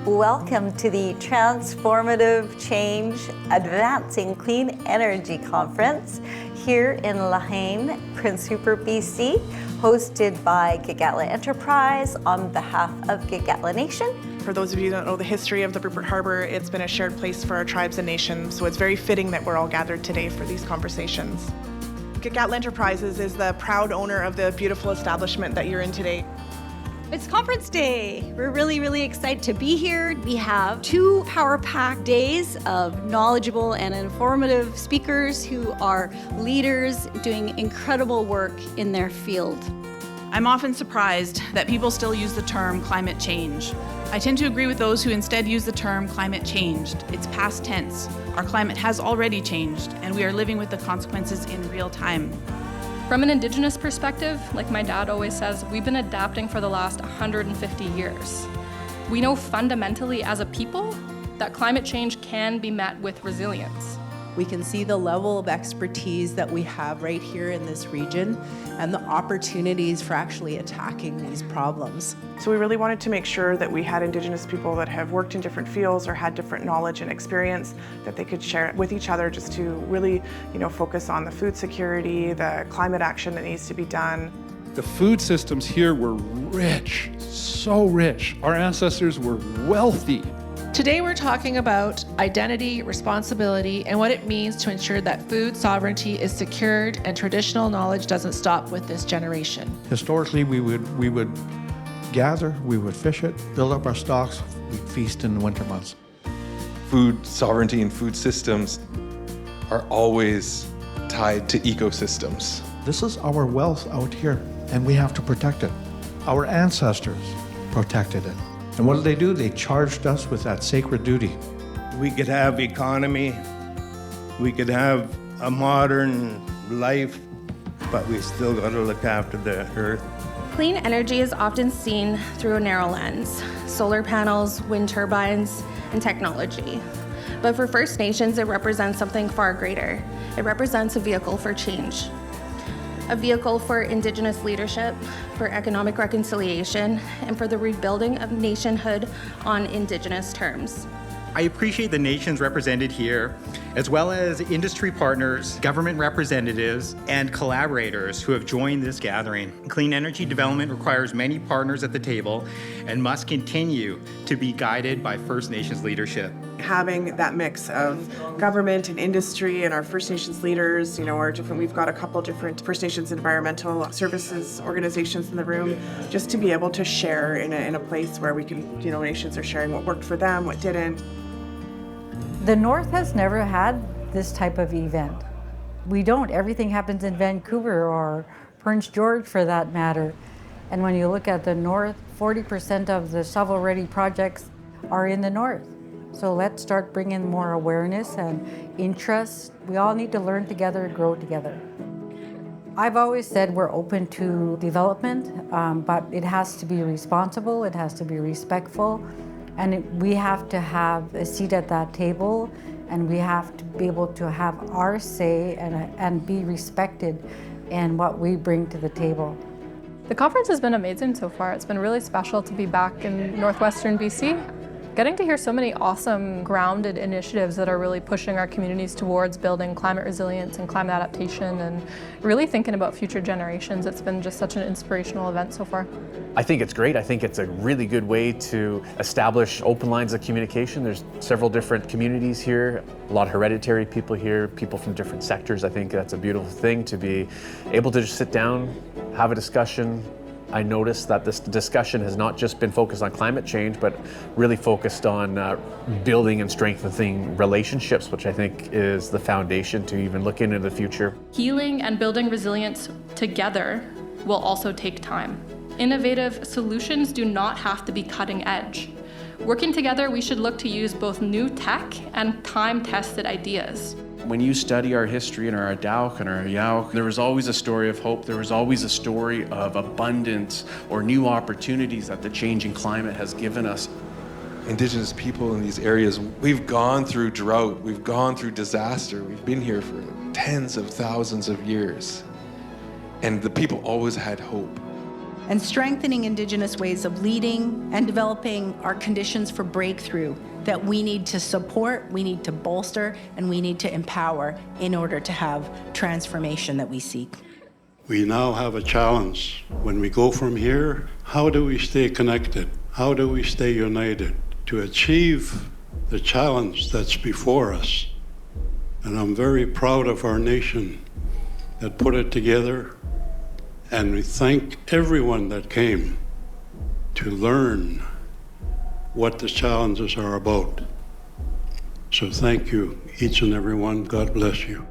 Welcome to the Transformative Change Advancing Clean Energy Conference here in Lahaine, Prince Rupert, BC, hosted by Gitxaała Enterprises on behalf of Gitxaała Nation. For those of you who don't know the history of the Rupert Harbor, it's been a shared place for our tribes and nations, so it's very fitting that we're all gathered today for these conversations. Gitxaała Enterprises is the proud owner of the beautiful establishment that you're in today. It's conference day. We're really excited to be here. We have 2 power-packed days of knowledgeable and informative speakers who are leaders doing incredible work in their field. I'm often surprised that people still use the term climate change. I tend to agree with those who instead use the term climate changed. It's past tense. Our climate has already changed, and we are living with the consequences in real time. From an Indigenous perspective, like my dad always says, we've been adapting for the last 150 years. We know fundamentally as a people that climate change can be met with resilience. We can see the level of expertise that we have right here in this region and the opportunities for actually attacking these problems. So we really wanted to make sure that we had Indigenous people that have worked in different fields or had different knowledge and experience that they could share with each other just to really, focus on the food security, the climate action that needs to be done. The food systems here were rich, so rich. Our ancestors were wealthy. Today we're talking about identity, responsibility, and what it means to ensure that food sovereignty is secured and traditional knowledge doesn't stop with this generation. Historically, we would gather, we would fish it, build up our stocks, we'd feast in the winter months. Food sovereignty and food systems are always tied to ecosystems. This is our wealth out here, and we have to protect it. Our ancestors protected it. And what did? They charged us with that sacred duty. We could have economy, we could have a modern life, but we still got to look after the earth. Clean energy is often seen through a narrow lens: solar panels, wind turbines, and technology. But for First Nations, it represents something far greater. It represents a vehicle for change. A vehicle for Indigenous leadership, for economic reconciliation, and for the rebuilding of nationhood on Indigenous terms. I appreciate the nations represented here, as well as industry partners, government representatives, and collaborators who have joined this gathering. Clean energy development requires many partners at the table and must continue to be guided by First Nations leadership. Having that mix of government and industry and our First Nations leaders, we've got a couple different First Nations environmental services organizations in the room, just to be able to share in a place where we can, nations are sharing what worked for them, what didn't. The North has never had this type of event. We don't. Everything happens in Vancouver or Prince George for that matter. And when you look at the North, 40% of the shovel-ready projects are in the North. So let's start bringing more awareness and interest. We all need to learn together, grow together. I've always said we're open to development, but it has to be responsible, it has to be respectful, and we have to have a seat at that table, and we have to be able to have our say and be respected in what we bring to the table. The conference has been amazing so far. It's been really special to be back in northwestern BC. Getting to hear so many awesome grounded initiatives that are really pushing our communities towards building climate resilience and climate adaptation and really thinking about future generations. It's been just such an inspirational event so far. I think it's great. I think it's a really good way to establish open lines of communication. There's several different communities here, a lot of hereditary people here, people from different sectors. I think that's a beautiful thing to be able to just sit down, have a discussion. I noticed that this discussion has not just been focused on climate change, but really focused on building and strengthening relationships, which I think is the foundation to even look into the future. Healing and building resilience together will also take time. Innovative solutions do not have to be cutting edge. Working together, we should look to use both new tech and time-tested ideas. When you study our history and our Adawk and our Yauk, there was always a story of hope. There was always a story of abundance or new opportunities that the changing climate has given us. Indigenous people in these areas, we've gone through drought, we've gone through disaster, we've been here for tens of thousands of years. And the people always had hope. and strengthening Indigenous ways of leading and developing our conditions for breakthrough that we need to support, we need to bolster, and we need to empower in order to have transformation that we seek. We now have a challenge. When we go from here, how do we stay connected? How do we stay united to achieve the challenge that's before us? And I'm very proud of our nation that put it together, and we thank everyone that came to learn what the challenges are about. So thank you, each and every one. God bless you.